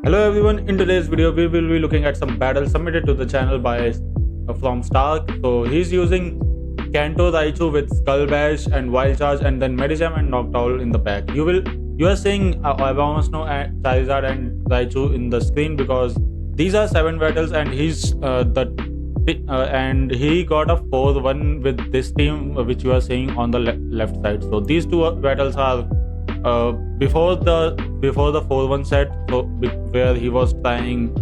Hello everyone, in today's video we will be looking at some battles submitted to the channel by from Stark. So he's using Kanto Raichu with Skull Bash and Wild Charge and then Medicham and Noctowl in the back. You are seeing Abomasnow and Charizard and Raichu in the screen because these are 7 battles and and he got a 4-1 with this team which you are seeing on the left side. So these two battles are before the 4-1 set, so where he was trying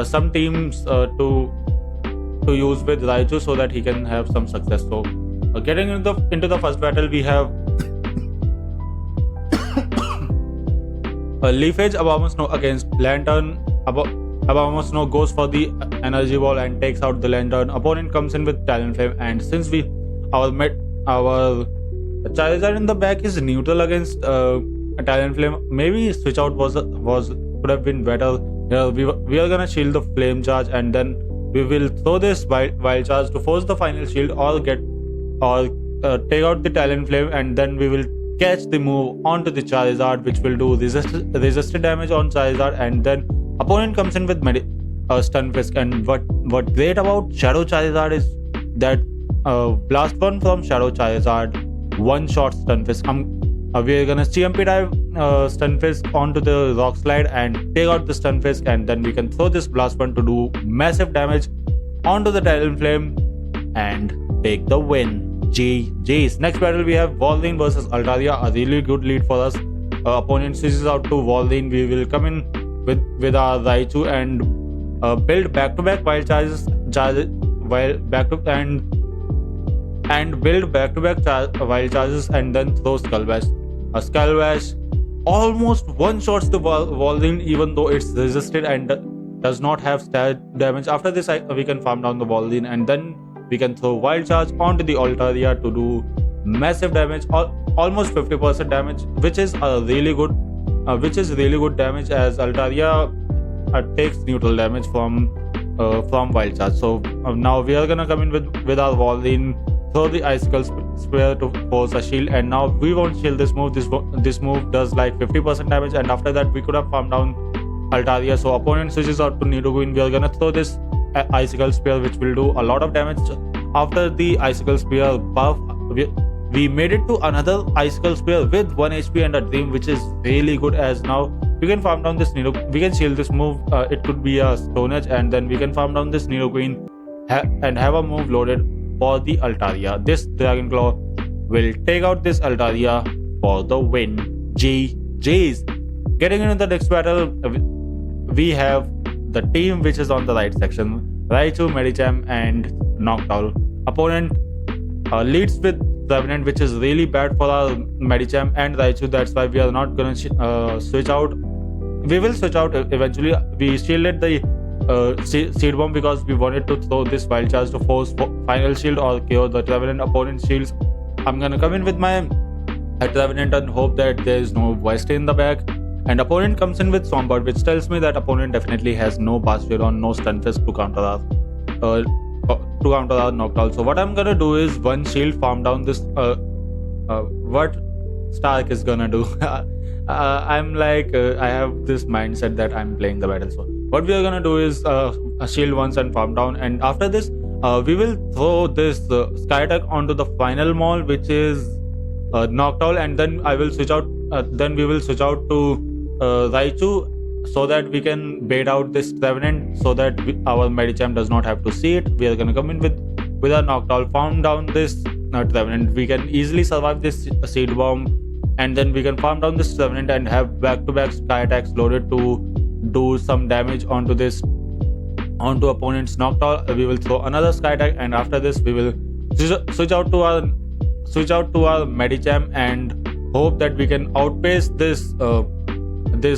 some teams to use with Raichu so that he can have some success. So getting into the first battle, we have Leaf Edge Abomasnow against Lantern. Abomasnow goes for the energy ball and takes out the Lantern. Opponent comes in with Talonflame, and since our Charizard in the back is neutral against Talonflame, maybe switch out could have been better. We are gonna shield the Flame Charge and then we will throw this wild Charge to force the final shield or take out the Talonflame, and then we will catch the move onto the Charizard, which will do resisted damage on Charizard, and then opponent comes in with Stunfisk. And what great about Shadow Charizard is that Blast Burn from Shadow Charizard one-shot Stunfisk. We are gonna CMP dive Stunfisk onto the Rock Slide and take out the Stunfisk, and then we can throw this Blast Burn to do massive damage onto the Talonflame and take the win. GG's. Next battle we have Walrein versus Altaria, a really good lead for us. Opponent switches out to Walrein. We will come in with our Raichu and build back-to-back wild charges and build back-to-back wild charges and then throw Skull Bash. A Skull Bash almost one-shots the Walrein even though it's resisted and does not have stat damage. After this we can farm down the Walrein and then we can throw Wild Charge onto the Altaria to do massive damage, almost 50% damage, which is really good damage as Altaria takes neutral damage from Wild Charge. So now we are gonna come in with our Walrein, throw the Icicle Spear to force a shield, and now we won't shield this move. This move does like 50% damage, and after that we could have farmed down Altaria. So opponent switches out to Nidoqueen. We are gonna throw this Icicle Spear, which will do a lot of damage. After the Icicle Spear buff, we made it to another Icicle Spear with 1 HP and a Dream, which is really good, as now we can farm down this Nidoqueen. We can shield this move. It could be a Stone Edge, and then we can farm down this Nidoqueen and have a move loaded for the Altaria. This Dragon Claw will take out this Altaria for the win. GG's. Getting into the next battle, we have the team which is on the right section: Raichu, Medicham and Noctowl. Opponent leads with Revenant, which is really bad for our Medicham and Raichu. That's why we are not gonna switch out. We will switch out eventually. We shielded the Seed Bomb because we wanted to throw this Wild Charge to force final shield or KO the Revenant opponent shields. I'm gonna come in with my Revenant and hope that there is no Voice in the back. And opponent comes in with Swampert, which tells me that opponent definitely has no Bastion, no Stunfisk to counter our Noctowl. So what I'm gonna do is one shield, farm down this. What Stark is gonna do? I'm like I have this mindset that I'm playing the battle. So what we are gonna do is a shield once and farm down, and after this we will throw this Sky Attack onto the final mall, which is Noctowl, and then I will switch out. Then we will switch out to Raichu so that we can bait out this Revenant so that our Medicham does not have to see it. We are gonna come in with our Noctowl, farm down this Revenant. We can easily survive this Seed Bomb, and then we can farm down this Revenant and have back-to-back Sky Attacks loaded to do some damage onto opponent's Noctowl. We will throw another Sky Attack, and after this we will switch out to our Medicham and hope that we can outpace this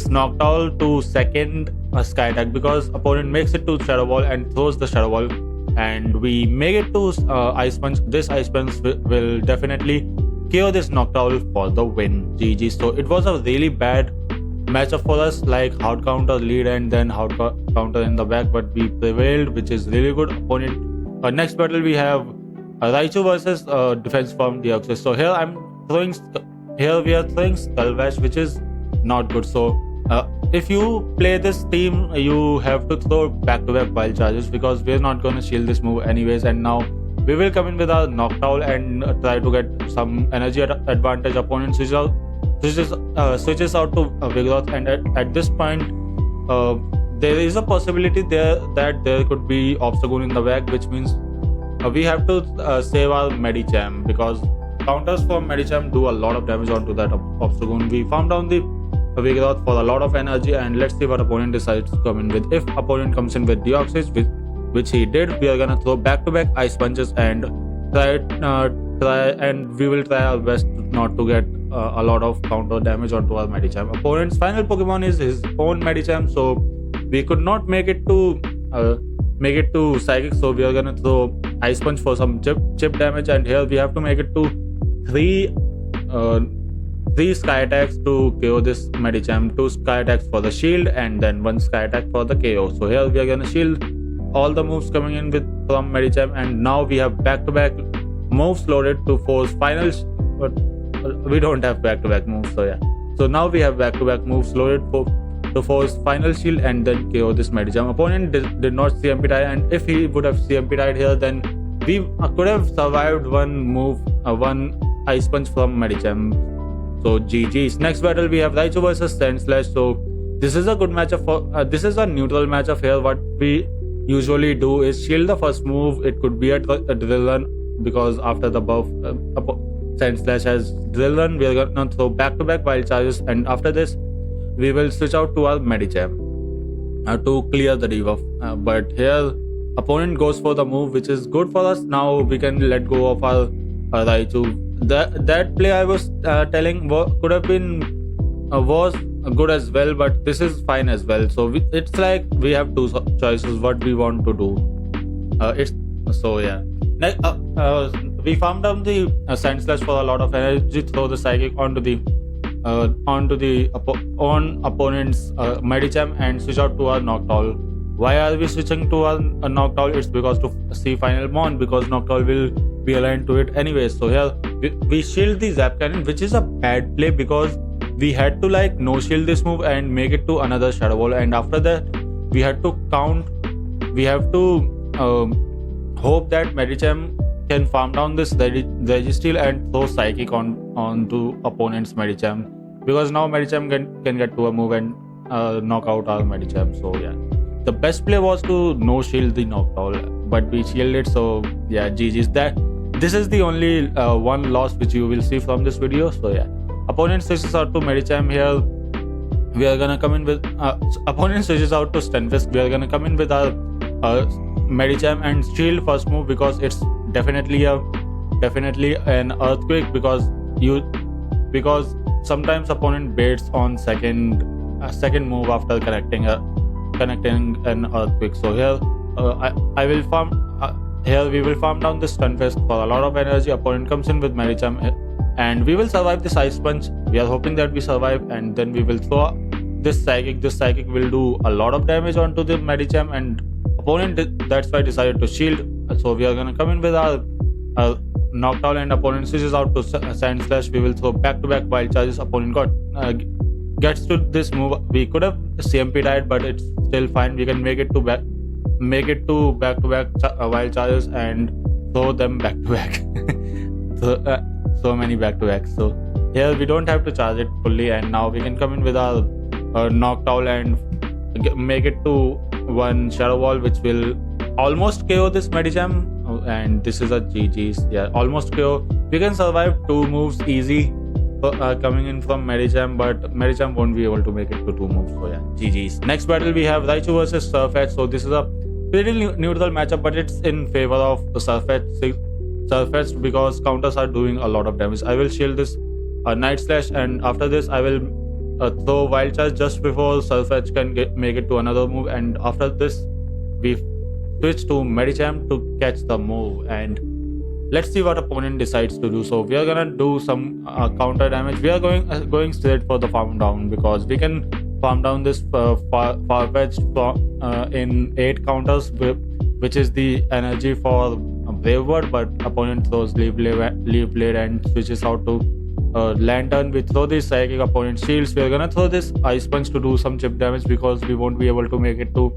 Noctowl to second Sky Attack, because opponent makes it to Shadow Ball and throws the Shadow Ball, and we make it to Ice Punch. This Ice Punch will definitely KO this Noctowl for the win. GG. So it was a really bad matchup for us, like hard counter lead and then hard counter in the back, but we prevailed, which is really good. Opponent. Next battle we have Raichu versus defense from Deoxys. So here we are throwing Skull Bash, which is not good. So if you play this team, you have to throw back-to-back wild charges because we're not gonna shield this move anyways. And now we will come in with our Noctowl and try to get some energy advantage. Opponent switches out to Vigoroth, and at this point, there is a possibility there that there could be Obstagoon in the back, which means we have to save our Medicham because counters from Medicham do a lot of damage onto that Obstagoon. We farm down the Vigoroth for a lot of energy, and let's see what opponent decides to come in with. If opponent comes in with Deoxys, which he did, we are gonna throw back-to-back Ice Punches and we will try our best not to get a lot of counter damage onto our Medicham. Opponent's final Pokemon is his own Medicham, so we could not make it to Psychic, so we are gonna throw Ice Punch for some chip damage, and here we have to make it to three Sky Attacks to KO this Medicham, 2 Sky Attacks for the shield and then 1 Sky Attack for the KO. So here we are gonna shield all the moves coming in from Medicham, and now we have back-to-back moves loaded to force finals, but we don't have back-to-back moves, so yeah. So now we have back-to-back moves loaded to force final shield and then KO this Medicham. Opponent did not CMP tie, and if he would have CMP tied here, then we could have survived one Ice Punch from Medicham. So GG's. Next battle we have Raichu versus Sandslash. So this is a good matchup for this is a neutral matchup here. What we usually do is shield the first move. It could be a Drill Run because after the buff Sandslash has Drill Run, we are gonna throw back-to-back wild charges, and after this we will switch out to our Medicham to clear the debuff. But here opponent goes for the move, which is good for us. Now we can let go of our Raichu. That play I was telling could have been was good as well, but this is fine as well. So it's like we have two choices what we want to do. It's so yeah. Next, we farmed down the Sandslash for a lot of energy, throw the Psychic onto the opponent's Medicham and switch out to our Noctowl. Why are we switching to our Noctowl? It's because to see final bond, because Noctowl will be aligned to it anyway. So here we shield the Zap Cannon, which is a bad play because we had to like no shield this move and make it to another Shadow Ball, and after that we have to hope that Medicham can farm down this Registeel and throw Psychic onto opponent's Medicham, because now Medicham can get to a move and knock out our Medicham. So yeah, the best play was to no shield the Noctowl, but we shielded. So yeah, GG's. This is the only one loss which you will see from this video. So yeah, opponent switches out to Medicham. Here we are gonna come in with opponent switches out to Stunfisk. We are gonna come in with our Medicham and shield first move because it's definitely an Earthquake, because sometimes opponent baits on second move after connecting an Earthquake. So here I will farm here we will farm down this Stunfisk for a lot of energy. Opponent comes in with Medicham and we will survive this Ice Punch. We are hoping that we survive, and then we will throw this Psychic. This Psychic will do a lot of damage onto the Medicham, and opponent that's why decided to shield. So we are gonna come in with our Noctowl, and opponent switches out to Sandslash. We will throw back-to-back wild charges. Opponent gets to this move. We could have CMP died, but it's still fine. We can make it to back-to-back wild charges and throw them back-to-back. So many back-to-backs. So here we don't have to charge it fully, and now we can come in with our Noctowl and make it to one Shadow Ball, which will almost KO this Medicham, and this is a GG's. Yeah, almost KO. We can survive 2 moves easy coming in from Medicham, but Medicham won't be able to make it to 2 moves. So yeah, GG's. Next battle we have Raichu versus Surfetch. So this is a pretty neutral matchup, but it's in favor of Surfetch because counters are doing a lot of damage. I will shield this Night Slash, and after this I will throw Wild Charge just before Surfetch can make it to another move, and after this we switch to Medicham to catch the move, and let's see what opponent decides to do. So we are gonna do some counter damage. We are going straight for the farm down because we can farm down this Farfetch in 8 counters, which is the energy for Brave Bird, but opponent throws Leaf Blade and switches out to Lantern, we throw this psychic opponent shields. We're gonna throw this ice punch to do some chip damage because we won't be able to make it to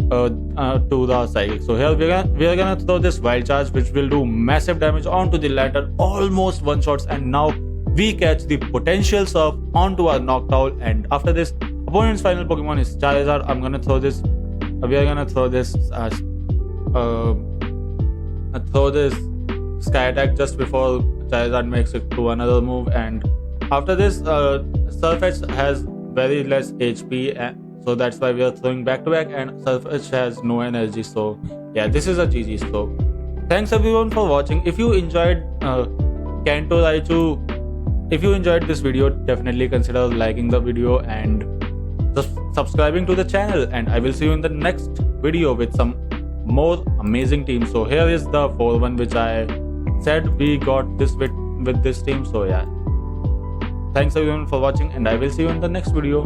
the psychic. So here we're gonna throw this wild charge, which will do massive damage onto the lantern, almost one shots, and now we catch the potential surf onto our Noctowl. And after this, opponent's final Pokemon is Charizard. I'm gonna throw this. We are gonna throw this Sky Attack just before Charizard makes it to another move. And after this, Surfetch has very less HP, so that's why we are throwing back to back, and Surfetch has no energy. So yeah, this is a GG. So thanks everyone for watching. If you enjoyed Kanto Raichu, if you enjoyed this video, definitely consider liking the video and subscribing to the channel, and I will see you in the next video with some more amazing teams. So here is the 4-1 which I said we got this with this team. So yeah, thanks everyone for watching, and I will see you in the next video.